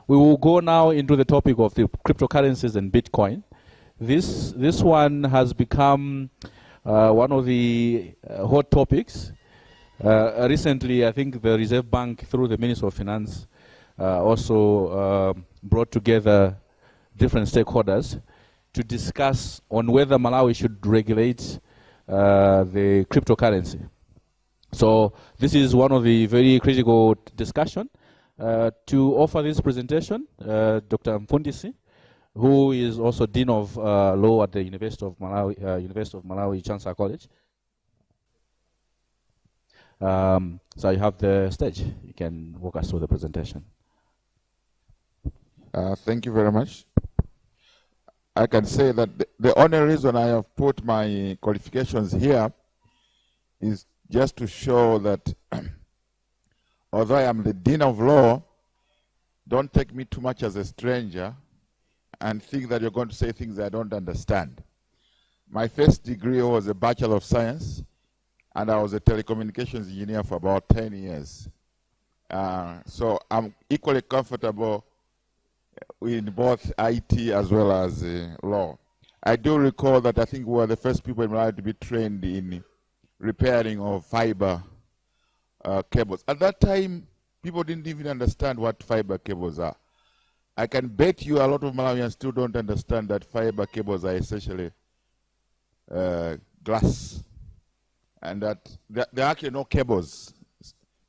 We will go now into the topic of the cryptocurrencies and Bitcoin. This one has become one of the hot topics. Recently, I think the Reserve Bank, through the Minister of Finance, also brought together different stakeholders to discuss on whether Malawi should regulate the cryptocurrency. So this is one of the very critical discussion. To offer this presentation, Dr. Mandise, who is also Dean of Law at the University of Malawi Chancellor College. So you have the stage. You can walk us through the presentation. Thank you very much. I can say that the only reason I have put my qualifications here is just to show that although I am the Dean of Law, don't take me too much as a stranger and think that you're going to say things I don't understand. My first degree was a Bachelor of Science, and I was a telecommunications engineer for about 10 years. So I'm equally comfortable in both IT as well as law. I do recall that I think we were the first people in Malawi to be trained in repairing of fiber cables. At that time, people didn't even understand what fiber cables are. I can bet you a lot of Malawians still don't understand that fiber cables are essentially glass, and that there are actually no cables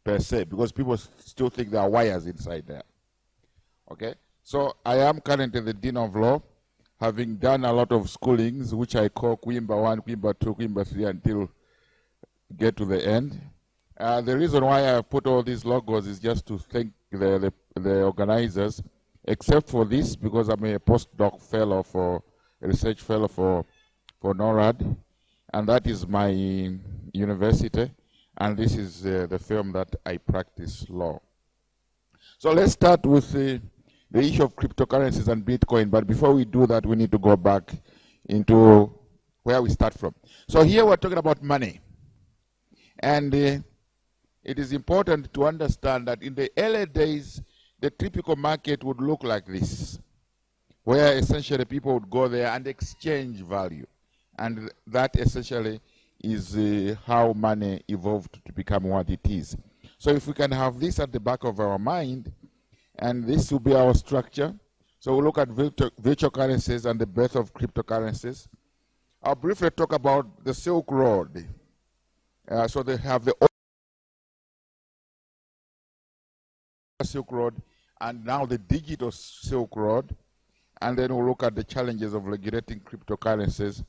per se, because people still think there are wires inside there. Okay, so I am currently the Dean of Law, having done a lot of schoolings, which I call Quimba 1, Quimba 2, Quimba 3, until get to the end. The reason why I put all these logos is just to thank the organizers, except for this, because I'm a postdoc fellow a research fellow for NORAD, and that is my university, and this is the firm that I practice law. So let's start with the issue of cryptocurrencies and Bitcoin, but before we do that, we need to go back into where we start from. So here we're talking about money. And it is important to understand that in the early days, the typical market would look like this, where essentially people would go there and exchange value. And that essentially is how money evolved to become what it is. So if we can have this at the back of our mind, and this will be our structure. So we'll look at virtual currencies and the birth of cryptocurrencies. I'll briefly talk about the Silk Road. So they have the Silk Road and now the digital Silk Road, and then we'll look at the challenges of regulating cryptocurrencies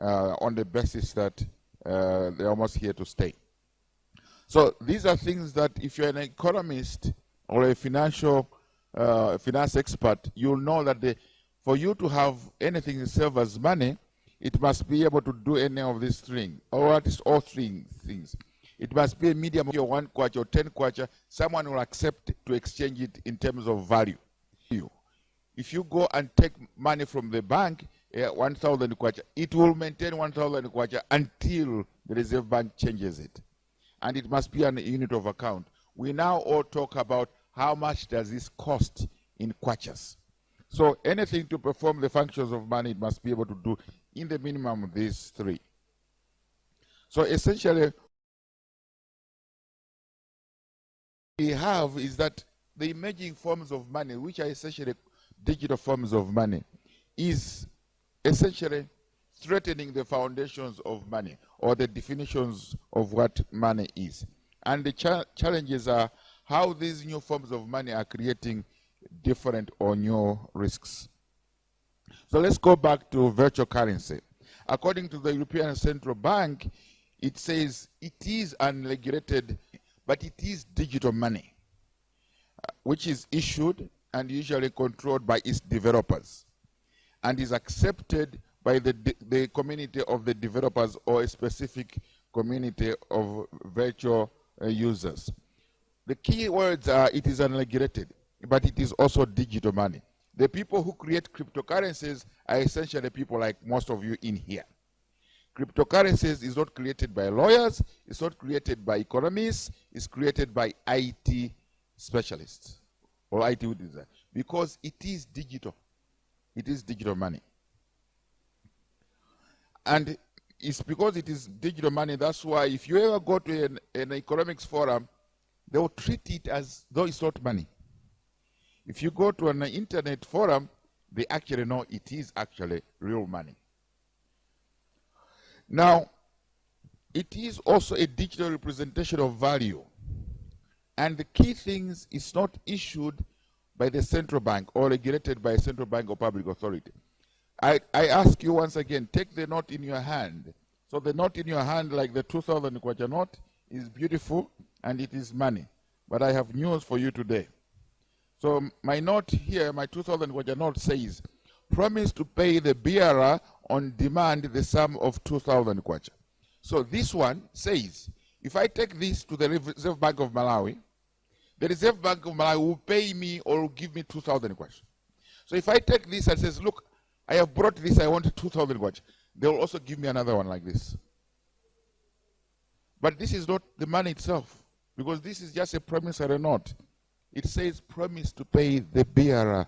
on the basis that they're almost here to stay. So these are things that if you're an economist or a finance expert, you'll know that for you to have anything serve as money, it must be able to do any of these things, or at least all three things. It must be a medium of 1 kwacha or 10 kwacha. Someone will accept to exchange it in terms of value. If you go and take money from the bank, 1,000 kwacha, it will maintain 1,000 kwacha until the Reserve Bank changes it. And it must be an unit of account. We now all talk about how much does this cost in kwachas. So anything to perform the functions of money, it must be able to do in the minimum of these three. So essentially, we have is that the emerging forms of money, which are essentially digital forms of money, is essentially threatening the foundations of money, or the definitions of what money is. And the challenges are how these new forms of money are creating different or new risks. So let's go back to virtual currency. According to the European Central Bank, it says it is unregulated, but it is digital money, which is issued and usually controlled by its developers, and is accepted by the community of the developers or a specific community of virtual users. The key words are it is unregulated, but it is also digital money. The people who create cryptocurrencies are essentially people like most of you in here. Cryptocurrencies is not created by lawyers, it's not created by economists, it's created by IT specialists or IT design. because it is digital. It is digital money. And it's because it is digital money, that's why if you ever go to an economics forum, they will treat it as though it's not money. If you go to an internet forum, they actually know it is actually real money. Now, it is also a digital representation of value. And the key things is not issued by the central bank or regulated by a central bank or public authority. I ask you once again, take the note in your hand. So the note in your hand, like the 2,000 kwacha note, is beautiful and it is money. But I have news for you today. So my note here, my 2,000 kwacha note says, promise to pay the bearer on demand the sum of 2,000 kwacha. So this one says, if I take this to the Reserve Bank of Malawi, the Reserve Bank of Malawi will pay me or will give me 2,000 kwacha. So if I take this and says, look, I have brought this, I want 2,000 kwacha, they will also give me another one like this. But this is not the money itself, because this is just a promissory note. It says promise to pay the bearer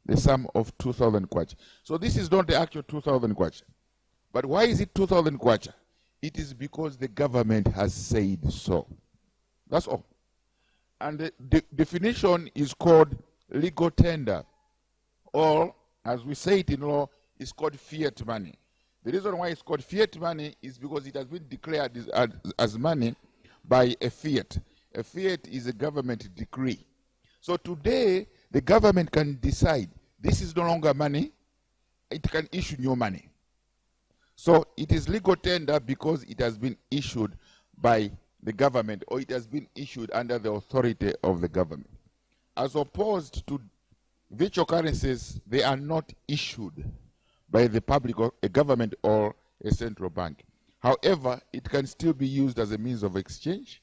the sum of 2,000 kwacha. So this is not the actual 2,000 kwacha. But why is it 2,000 kwacha? It is because the government has said so. That's all. And the definition is called legal tender, or as we say it in law, it's called fiat money. The reason why it's called fiat money is because it has been declared as money by a fiat. A fiat is a government decree. So today, the government can decide this is no longer money, it can issue new money. So it is legal tender because it has been issued by the government, or it has been issued under the authority of the government. As opposed to virtual currencies, they are not issued by the public or a government or a central bank. However, it can still be used as a means of exchange.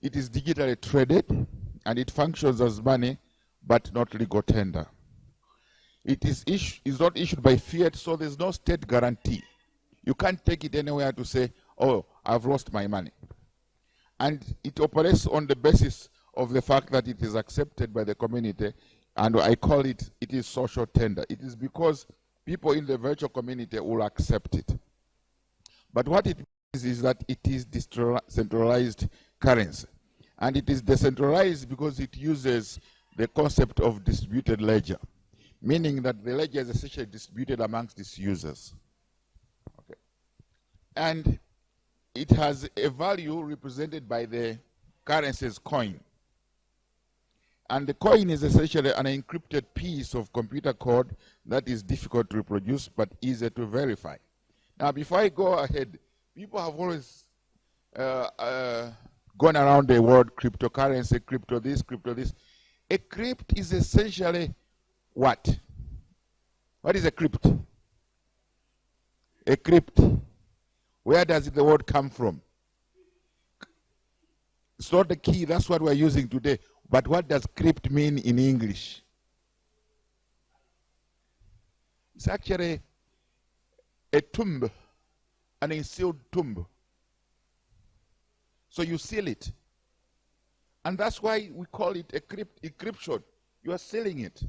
It is digitally traded and it functions as money, but not legal tender. It is not issued by fiat, so there's no state guarantee. You can't take it anywhere to say, oh, I've lost my money. And it operates on the basis of the fact that it is accepted by the community, and I call it, it is social tender. It is because people in the virtual community will accept it. But what it is that it is decentralized currency. And it is decentralized because it uses the concept of distributed ledger, meaning that the ledger is essentially distributed amongst its users. Okay. And it has a value represented by the currency's coin. And the coin is essentially an encrypted piece of computer code that is difficult to reproduce but easy to verify. Now, before I go ahead, people have always gone around the word cryptocurrency, crypto this, crypto this. A crypt is essentially what? What is a crypt? A crypt. Where does the word come from? It's not the key, that's what we're using today. But what does crypt mean in English? It's actually a tomb, an unsealed tomb. So you seal it. And that's why we call it a encryption. You are sealing it.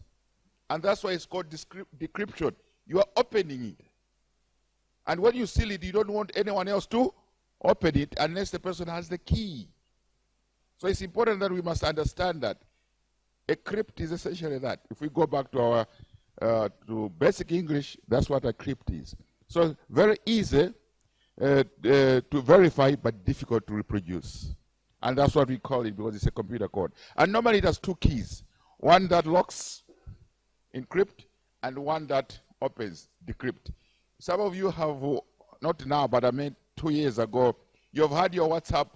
And that's why it's called decryption. You are opening it. And when you seal it, you don't want anyone else to open it unless the person has the key. So it's important that we must understand that a crypt is essentially that. If we go back to our to basic English, that's what a crypt is. So very easy to verify, but difficult to reproduce. And that's what we call it because it's a computer code. And normally it has two keys. One that locks, encrypt, and one that opens, decrypt. Some of you have, not now, but I mean 2 years ago, you have had your WhatsApp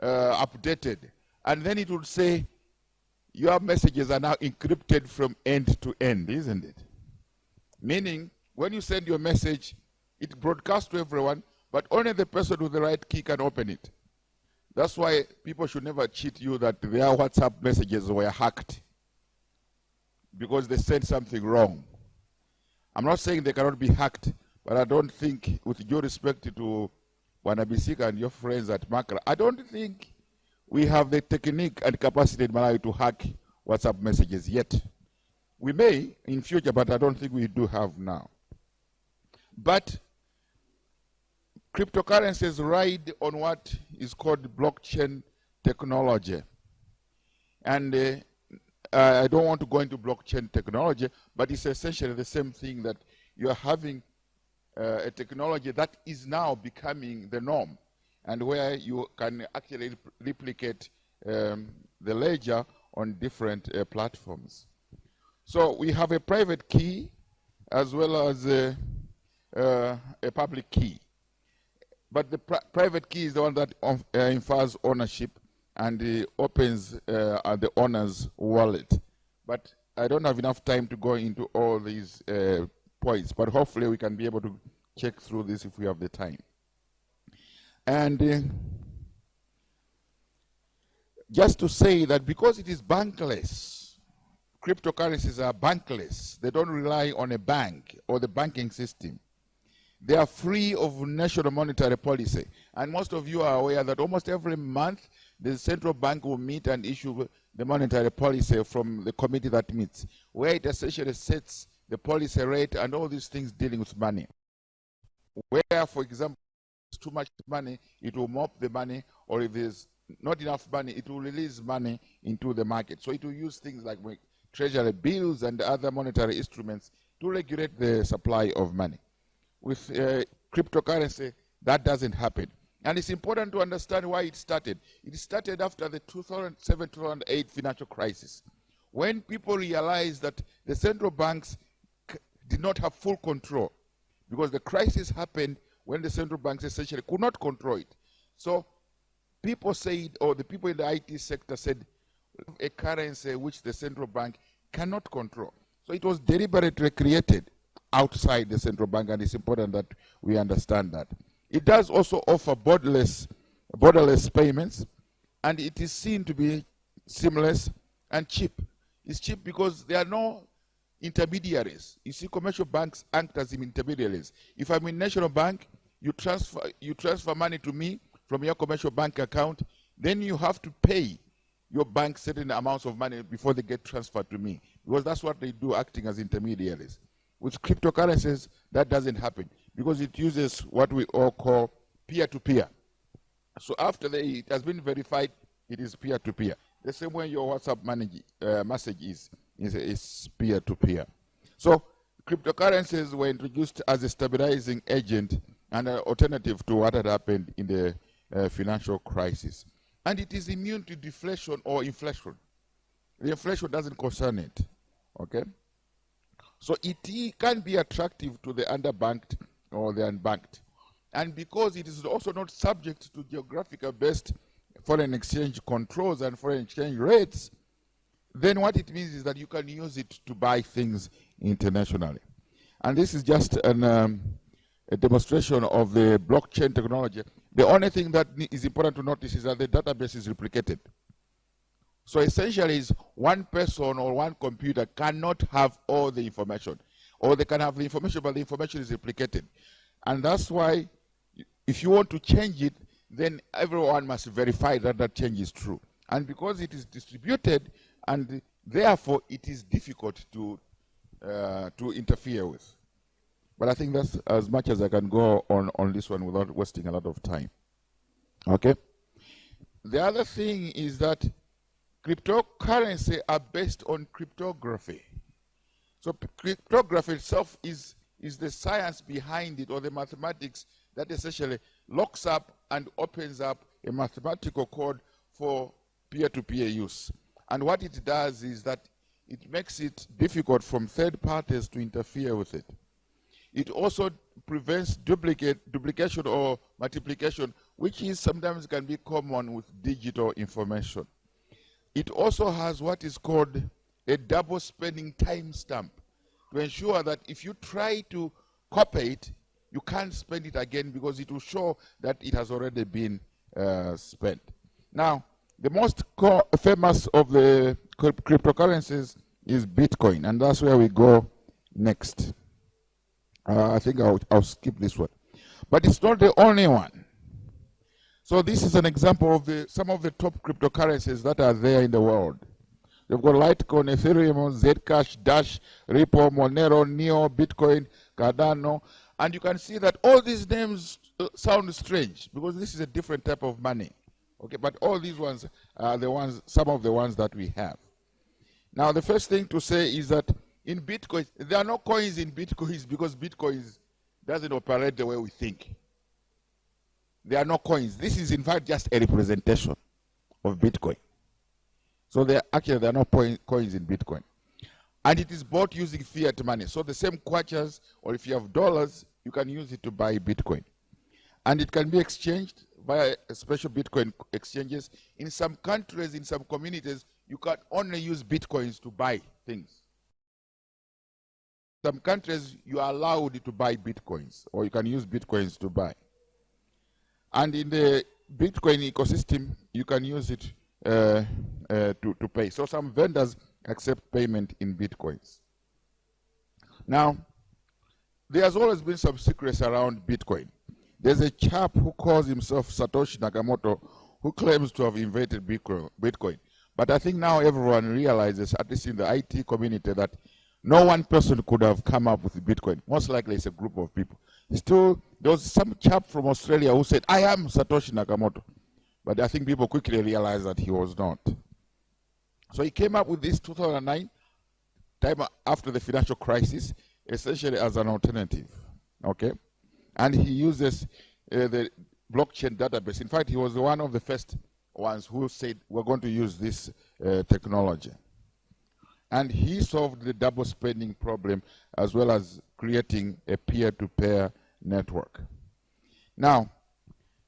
updated. And then it would say, your messages are now encrypted from end to end, isn't it? Meaning, when you send your message, it broadcasts to everyone, but only the person with the right key can open it. That's why people should never cheat you that their WhatsApp messages were hacked because they said something wrong. I'm not saying they cannot be hacked, but I don't think, with due respect to Wanabisika and your friends at Makra, I don't think we have the technique and capacity in Malawi to hack WhatsApp messages yet. We may in future, but I don't think we do have now. But cryptocurrencies ride on what is called blockchain technology. And I don't want to go into blockchain technology, but it's essentially the same thing, that you're having a technology that is now becoming the norm, and where you can actually replicate the ledger on different platforms. So we have a private key as well as a public key. But the private key is the one that infers ownership and opens the owner's wallet. But I don't have enough time to go into all these points, but hopefully we can be able to check through this if we have the time. And just to say that because it is bankless, cryptocurrencies are bankless. They don't rely on a bank or the banking system. They are free of national monetary policy. And most of you are aware that almost every month the central bank will meet and issue the monetary policy from the committee that meets, where it essentially sets the policy rate and all these things dealing with money. Where, for example, if there's too much money, it will mop the money, or if there's not enough money, it will release money into the market. So it will use things like treasury bills and other monetary instruments to regulate the supply of money. With cryptocurrency, that doesn't happen. And it's important to understand why it started. It started after the 2007-2008 financial crisis, when people realized that the central banks did not have full control, because the crisis happened when the central banks essentially could not control it. So people said, or the people in the IT sector said, a currency which the central bank cannot control. So it was deliberately created outside the central bank, and it's important that we understand that. It does also offer borderless payments, and it is seen to be seamless and cheap. It's cheap because there are no intermediaries. You see, commercial banks act as intermediaries. If I'm in national bank, you transfer money to me from your commercial bank account, then you have to pay your bank certain amounts of money before they get transferred to me, because that's what they do, acting as intermediaries. With cryptocurrencies, that doesn't happen, because it uses what we all call peer-to-peer. So after it has been verified, it is peer-to-peer. The same way your WhatsApp message is peer-to-peer. So cryptocurrencies were introduced as a stabilizing agent and an alternative to what had happened in the financial crisis. And it is immune to deflation or inflation. The inflation doesn't concern it, okay? So it can be attractive to the underbanked or the unbanked. And because it is also not subject to geographical-based foreign exchange controls and foreign exchange rates, then what it means is that you can use it to buy things internationally. And this is just a demonstration of the blockchain technology. The only thing that is important to notice is that the database is replicated. So essentially, is one person or one computer cannot have all the information. Or they can have the information, but the information is replicated. And that's why, if you want to change it, then everyone must verify that that change is true. And because it is distributed, and therefore it is difficult to interfere with. But I think that's as much as I can go on this one without wasting a lot of time. Okay? The other thing is that cryptocurrency are based on cryptography. So cryptography itself is the science behind it, or the mathematics that essentially locks up and opens up a mathematical code for peer-to-peer use. And what it does is that it makes it difficult from third parties to interfere with it. It also prevents duplication or multiplication, which is sometimes can be common with digital information. It also has what is called a double spending timestamp, to ensure that if you try to copy it, you can't spend it again, because it will show that it has already been spent. Now, the most famous of the cryptocurrencies is Bitcoin, and that's where we go next. I think I'll skip this one. But it's not the only one. So this is an example of some of the top cryptocurrencies that are there in the world. They've got Litecoin, Ethereum, Zcash, Dash, Ripple, Monero, Neo, Bitcoin, Cardano. And you can see that all these names sound strange because this is a different type of money. Okay, but all these ones are the ones, some of the ones that we have. Now, the first thing to say is that in Bitcoin, there are no coins in Bitcoins because Bitcoin doesn't operate the way we think. There are no coins. This is, in fact, just a representation of Bitcoin. So there are no coins in Bitcoin. And it is bought using fiat money. So the same kwachas, or if you have dollars, you can use it to buy Bitcoin. And it can be exchanged via special Bitcoin exchanges. In some countries, in some communities, you can only use Bitcoins to buy things. Some countries, you are allowed to buy Bitcoins, or you can use Bitcoins to buy. And in the Bitcoin ecosystem, you can use it to pay. So some vendors accept payment in Bitcoins. Now, there has always been some secrets around Bitcoin. There's a chap who calls himself Satoshi Nakamoto who claims to have invented Bitcoin. But I think now everyone realizes, at least in the IT community, that no one person could have come up with Bitcoin. Most likely it's a group of people. Still, there was some chap from Australia who said, I am Satoshi Nakamoto. But I think people quickly realized that he was not. So he came up with this 2009, time after the financial crisis, essentially as an alternative. Okay? And he uses the blockchain database. In fact, he was one of the first ones who said, we're going to use this technology. And he solved the double spending problem as well as creating a peer-to-peer network. Now,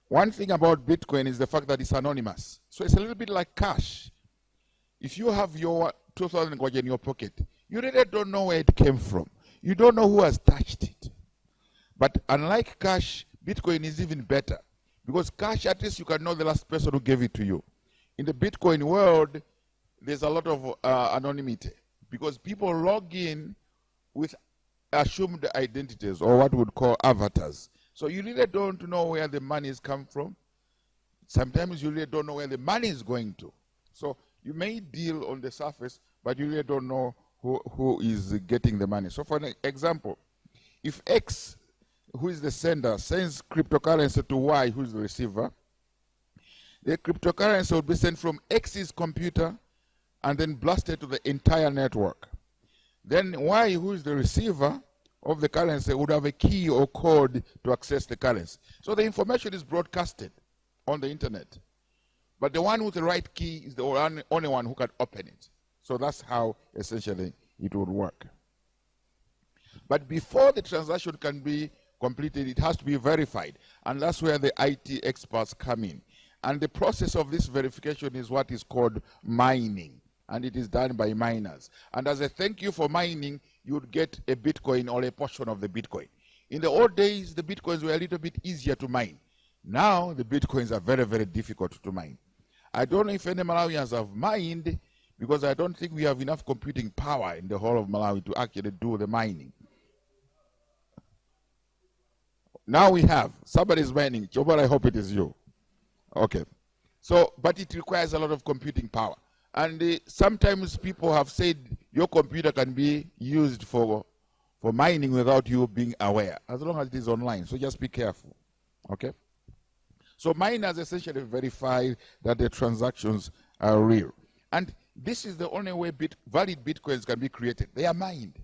one thing about Bitcoin is the fact that it's anonymous. So it's a little bit like cash. If you have your 2,000 kwacha in your pocket, you really don't know where it came from. You don't know who has touched it. But unlike cash, Bitcoin is even better. Because cash, at least you can know the last person who gave it to you. In the Bitcoin world, there's a lot of anonymity. Because people log in with assumed identities, or what we would call avatars. So you really don't know where the money is come from. Sometimes you really don't know where the money is going to. So you may deal on the surface, but you really don't know who is getting the money. So for an example, if X, who is the sender, sends cryptocurrency to Y, who is the receiver, the cryptocurrency will be sent from X's computer and then blasted to the entire network. Then Y, who is the receiver of the currency, would have a key or code to access the currency. So the information is broadcasted on the internet. But the one with the right key is the only one who can open it. So that's how essentially it would work. But before the transaction can be completed, it has to be verified. And that's where the IT experts come in. And the process of this verification is what is called mining. And it is done by miners. And as a thank you for mining, you would get a Bitcoin or a portion of the Bitcoin. In the old days, the Bitcoins were a little bit easier to mine. Now, the Bitcoins are very, very difficult to mine. I don't know if any Malawians have mined, because I don't think we have enough computing power in the whole of Malawi to actually do the mining. Now we have. Somebody's mining. But I hope it is you. Okay. So, but it requires a lot of computing power. And sometimes people have said your computer can be used for mining without you being aware, as long as it is online. So just be careful. Okay? So miners essentially verify that the transactions are real. And this is the only way valid Bitcoins can be created. They are mined.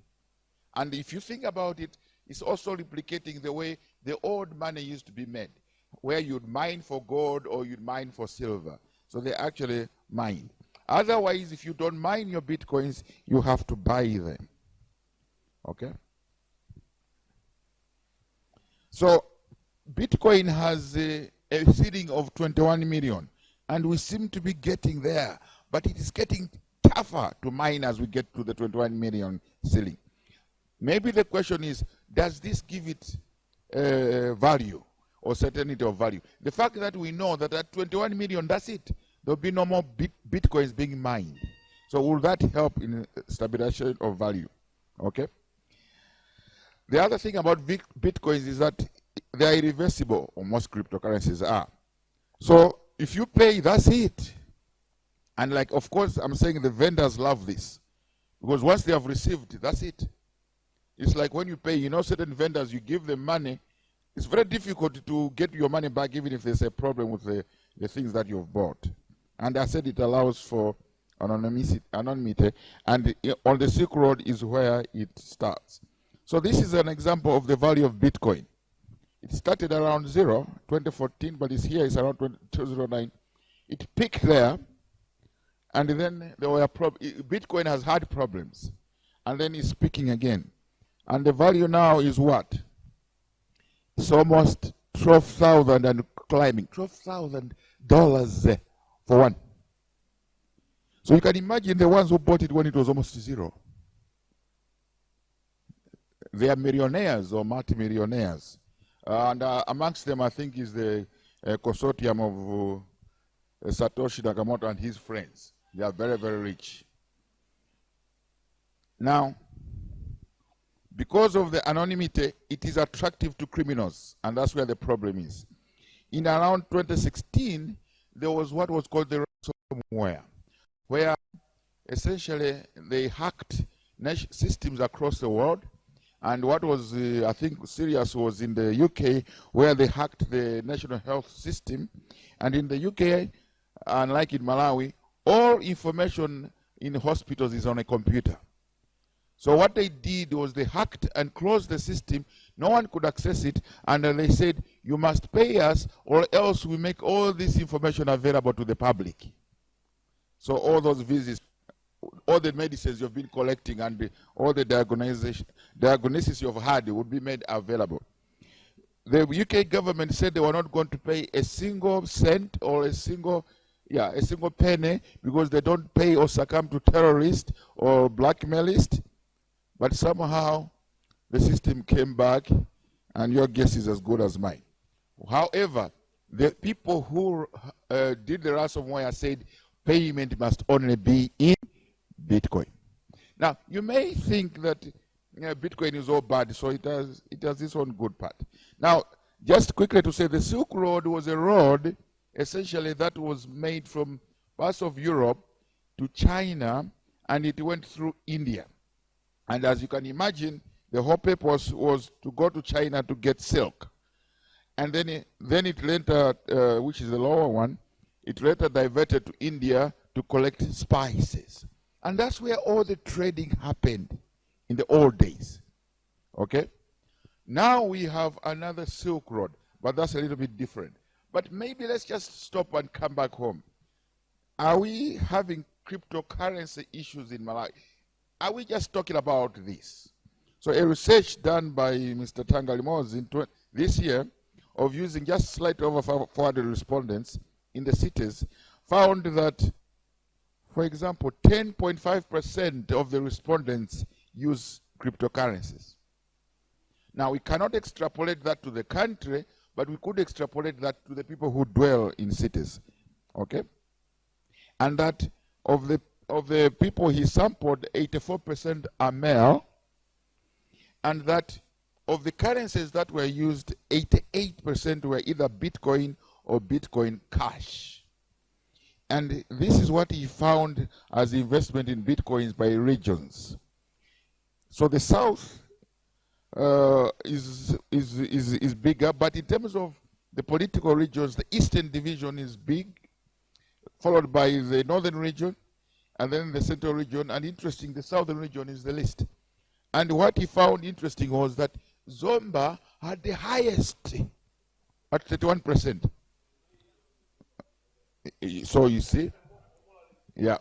And if you think about it, it's also replicating the way the old money used to be made, where you'd mine for gold or you'd mine for silver. So they actually mined. Otherwise, if you don't mine your Bitcoins, you have to buy them. Okay? So Bitcoin has a ceiling of 21 million, and we seem to be getting there, but it is getting tougher to mine as we get to the 21 million ceiling. Maybe the question is, does this give it value or certainty of value? The fact that we know that at 21 million, that's it. There will be no more Bitcoins being mined. So will that help in stabilization of value? Okay. The other thing about Bitcoins is that they are irreversible, or most cryptocurrencies are. So if you pay, that's it. And like, of course, I'm saying the vendors love this. Because once they have received, that's it. It's like when you pay, you know, certain vendors, you give them money. It's very difficult to get your money back even if there's a problem with the things that you've bought. And I said it allows for anonymity, and on the Silk Road is where it starts. So this is an example of the value of Bitcoin. It started around 2014, but it's here, it's around 2009. It peaked there, and then there were Bitcoin has had problems, and then it's peaking again. And the value now is what? It's almost 12,000 and climbing. $12,000 for one. So you can imagine the ones who bought it when it was almost zero. They are millionaires or multi-millionaires. And amongst them, I think, is the consortium of Satoshi Nakamoto and his friends. They are very, very rich. Now, because of the anonymity, it is attractive to criminals, and that's where the problem is. In around 2016, there was what was called the ransomware, where essentially they hacked systems across the world. And what was, I think, serious was in the UK, where they hacked the national health system. And in the UK, unlike in Malawi, all information in hospitals is on a computer. So what they did was they hacked and closed the system. No one could access it. And then they said, you must pay us or else we make all this information available to the public. So all those visits, all the medicines you've been collecting and all the diagnosis you've had would be made available. The UK government said they were not going to pay a single cent or a single penny because they don't pay or succumb to terrorists or blackmailists. But somehow the system came back, and your guess is as good as mine. However, the people who did the ransomware said payment must only be in Bitcoin. Now, you may think that Bitcoin is all bad, so it has its own good part. Now, just quickly to say, the Silk Road was a road essentially that was made from parts of Europe to China, and it went through India. And as you can imagine, the whole purpose was to go to China to get silk. And then it later, which is the lower one, it later diverted to India to collect spices. And that's where all the trading happened in the old days. Okay? Now we have another Silk Road, but that's a little bit different. But maybe let's just stop and come back home. Are we having cryptocurrency issues in Malawi? Are we just talking about this? So a research done by Mr. Tangalimoz this year of using just slightly over 400 respondents in the cities found that, for example, 10.5% of the respondents use cryptocurrencies. Now, we cannot extrapolate that to the country, but we could extrapolate that to the people who dwell in cities, okay? And that of the people he sampled, 84% are male, and that of the currencies that were used, 88% were either Bitcoin or Bitcoin Cash. And this is what he found as investment in Bitcoins by regions. So the South is bigger, but in terms of the political regions, the Eastern Division is big, followed by the Northern region, and then the Central region, and interesting, the Southern region is the least. And what he found interesting was that Zomba had the highest at 31%. So you see, yeah.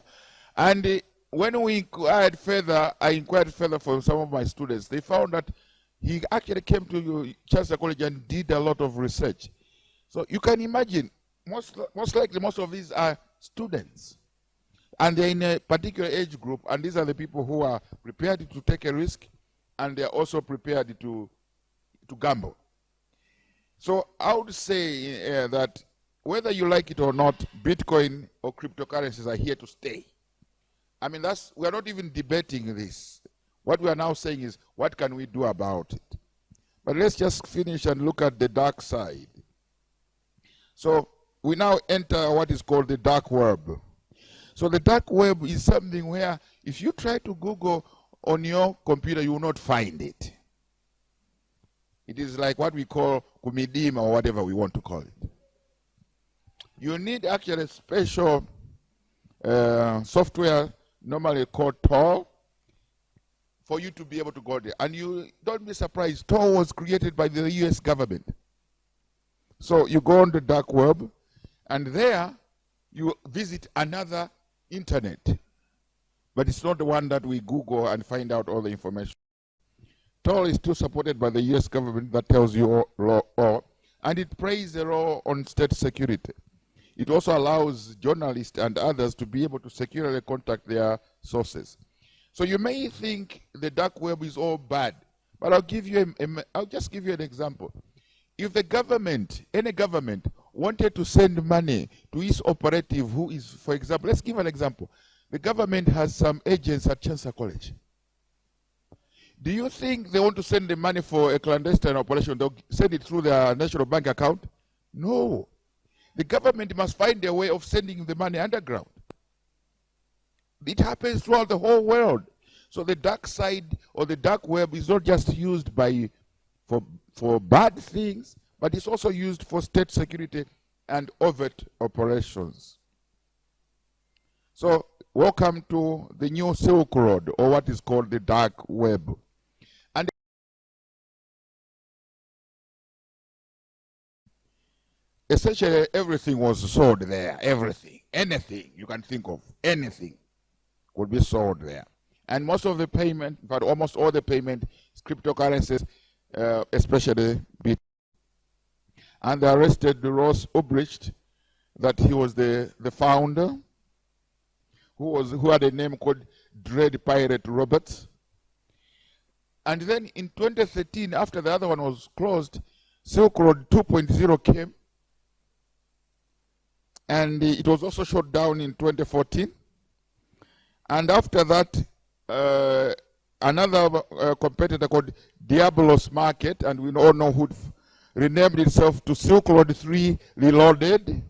And when we inquired further, I inquired further from some of my students, they found that he actually came to Chancellor College and did a lot of research. So you can imagine, most likely most of these are students. And they're in a particular age group, and these are the people who are prepared to take a risk, and they're also prepared to gamble. So I would say that whether you like it or not, Bitcoin or cryptocurrencies are here to stay. I mean, we are not even debating this. What we are now saying is, what can we do about it? But let's just finish and look at the dark side. So we now enter what is called the dark web. So the dark web is something where if you try to Google on your computer, you will not find it. It is like what we call kumidima or whatever we want to call it. You need actually a special software, normally called Tor, for you to be able to go there. And you don't be surprised, Tor was created by the US government. So you go on the dark web, and there you visit another internet. But it's not the one that we Google and find out all the information. Tor is still supported by the US government that tells you all, and it plays a role on state security. It also allows journalists and others to be able to securely contact their sources. So you may think the dark web is all bad, but I'll just give you an example. If the government, any government, wanted to send money to its operative who is, for example, let's give an example. The government has some agents at Chancellor College. Do you think they want to send the money for a clandestine operation? They'll send it through their national bank account? No. The government must find a way of sending the money underground. It happens throughout the whole world. So the dark side or the dark web is not just used for bad things, but it's also used for state security and overt operations. So welcome to the new Silk Road, or what is called the dark web. And essentially everything was sold there. Everything, anything you can think of, anything would be sold there. And most of the payment, in fact almost all the payment, is cryptocurrencies, especially Bitcoin. And they arrested Ross Ulbricht, that he was the founder, who had a name called Dread Pirate Roberts. And then in 2013, after the other one was closed, Silk Road 2.0 came, and it was also shut down in 2014. And after that, another competitor called Diablos Market, and we all know who renamed itself to Silk Road 3 Reloaded,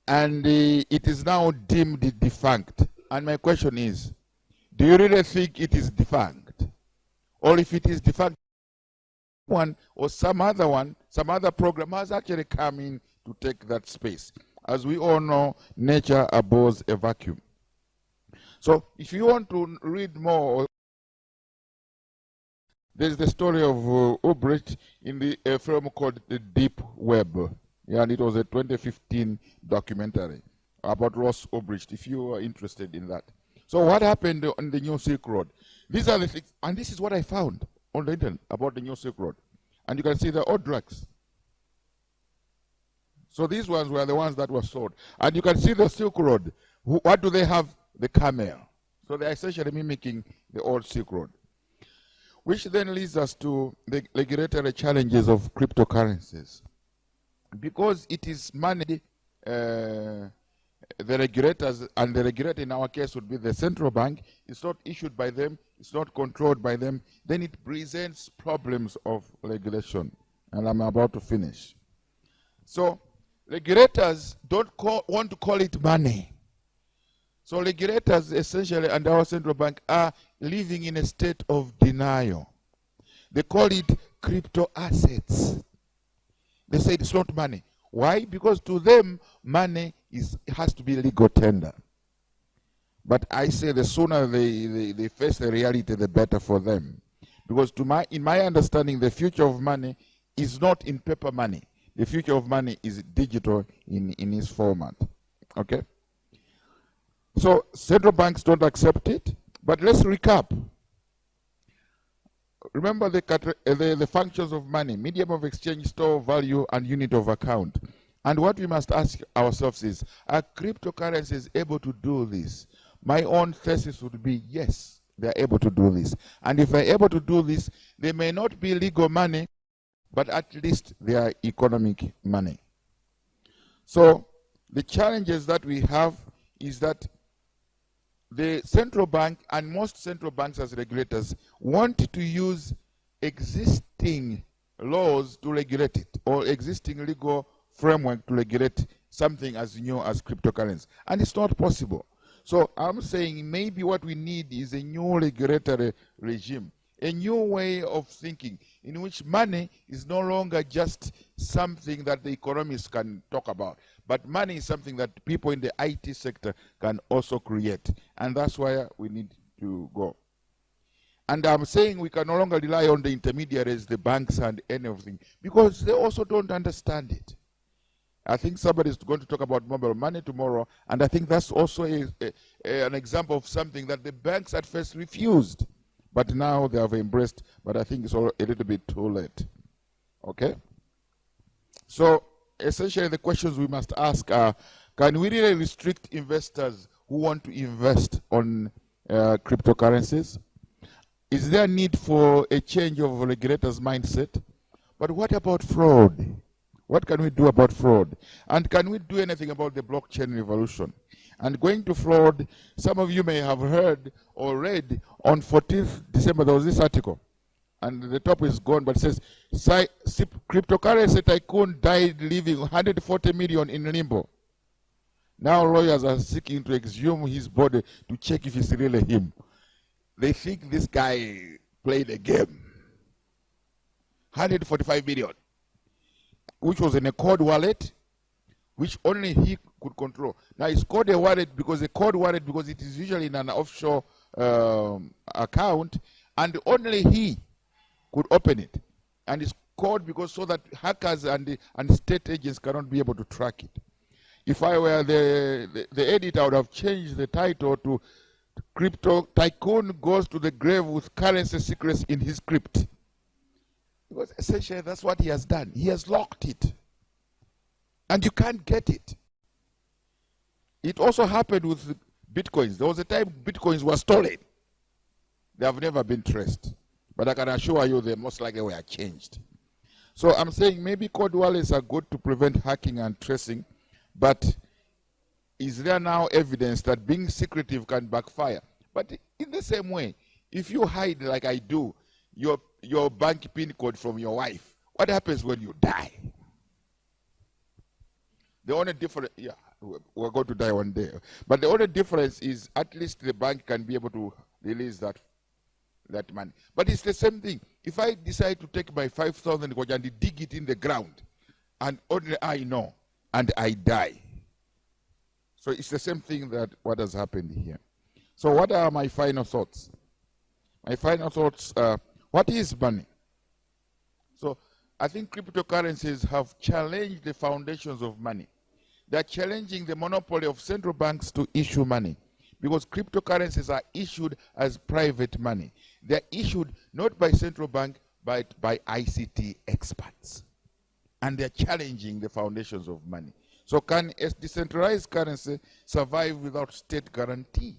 and it is now deemed defunct. And my question is, do you really think it is defunct? Or if it is defunct, one or some other program has actually come in to take that space. As we all know, nature abhors a vacuum. So if you want to read more, there's the story of Ulbricht in a film called The Deep Web. Yeah, and it was a 2015 documentary about Ross Ulbricht, if you are interested in that. So what happened on the New Silk Road? These are the things, and this is what I found on the internet about the New Silk Road. And you can see they're all drugs. So these ones were the ones that were sold. And you can see the Silk Road. What do they have? The camel. So they're essentially mimicking the old Silk Road. Which then leads us to the regulatory challenges of cryptocurrencies. Because it is money, the regulators, and the regulator in our case would be the central bank, it's not issued by them, it's not controlled by them, then it presents problems of regulation. And I'm about to finish. So regulators don't want to call it money. So regulators essentially and our central bank are living in a state of denial. They call it crypto assets. They say it's not money. Why? Because to them, money has to be legal tender. But I say the sooner they face the reality, the better for them. Because in my understanding, the future of money is not in paper money. The future of money is digital in its format. Okay? So central banks don't accept it. But let's recap. Remember the functions of money: medium of exchange, store of value, and unit of account. And what we must ask ourselves is, are cryptocurrencies able to do this? My own thesis would be, yes, they're able to do this. And if they're able to do this, they may not be legal money, but at least they are economic money. So the challenges that we have is that the central bank and most central banks as regulators want to use existing laws to regulate it, or existing legal framework to regulate something as new as cryptocurrency. And it's not possible. So I'm saying maybe what we need is a new regulatory regime, a new way of thinking in which money is no longer just something that the economists can talk about, but money is something that people in the IT sector can also create. And that's where we need to go. And I'm saying we can no longer rely on the intermediaries, the banks and anything, because they also don't understand it. I think somebody is going to talk about mobile money tomorrow, and I think that's also an example of something that the banks at first refused, but now they have embraced, but I think it's all a little bit too late. Okay? So essentially the questions we must ask are, can we really restrict investors who want to invest on cryptocurrencies? Is there a need for a change of regulators' mindset? But what about fraud? What can we do about fraud? And can we do anything about the blockchain revolution? And going to fraud, some of you may have heard or read on 14th December, there was this article. And the top is gone, but it says, cryptocurrency tycoon died leaving 140 million in limbo. Now lawyers are seeking to exhume his body to check if it's really him. They think this guy played a game. 145 million, which was in a cold wallet, which only he could control. Now it's called a wallet because it is usually in an offshore account, and only he could open it. And it's called because so that hackers and state agents cannot be able to track it. If I were the editor, I would have changed the title to Crypto Tycoon Goes to the Grave with Currency Secrets in His Crypt. Because essentially that's what he has done. He has locked it. And you can't get it. It also happened with bitcoins. There was a time bitcoins were stolen. They have never been traced. But I can assure you they most likely were changed. So I'm saying maybe cold wallets are good to prevent hacking and tracing, but is there now evidence that being secretive can backfire? But in the same way, if you hide, like I do, your bank PIN code from your wife, what happens when you die? The only difference, yeah, we're going to die one day. But the only difference is at least the bank can be able to release that money. But it's the same thing. If I decide to take my 5,000 and dig it in the ground, and only I know, and I die. So it's the same thing that what has happened here. So what are my final thoughts? My final thoughts are, what is money? So I think cryptocurrencies have challenged the foundations of money. They're challenging the monopoly of central banks to issue money, because cryptocurrencies are issued as private money. They're issued not by central bank, but by ICT experts. And they're challenging the foundations of money. So can a decentralized currency survive without state guarantee?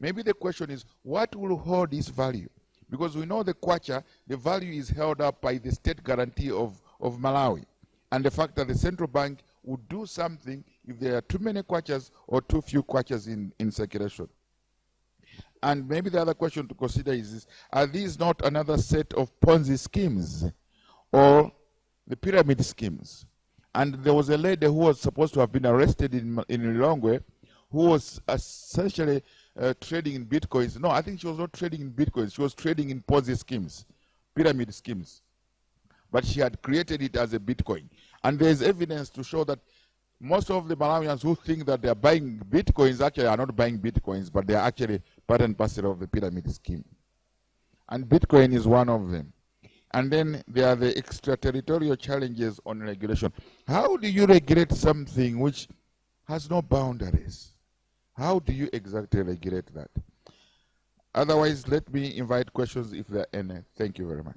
Maybe the question is, what will hold its value? Because we know the kwacha, the value is held up by the state guarantee of Malawi. And the fact that the central bank would do something if there are too many kwachas or too few kwachas in circulation. And maybe the other question to consider is this, are these not another set of Ponzi schemes or the pyramid schemes? And there was a lady who was supposed to have been arrested in Lilongwe, who was essentially trading in bitcoins. No, I think she was not trading in bitcoins. She was trading in Ponzi schemes, pyramid schemes. But she had created it as a bitcoin. And there is evidence to show that most of the Malawians who think that they are buying bitcoins actually are not buying bitcoins, but they are actually part and parcel of the pyramid scheme. And bitcoin is one of them. And then there are the extraterritorial challenges on regulation. How do you regulate something which has no boundaries? How do you exactly regulate that? Otherwise, let me invite questions if there are any. Thank you very much.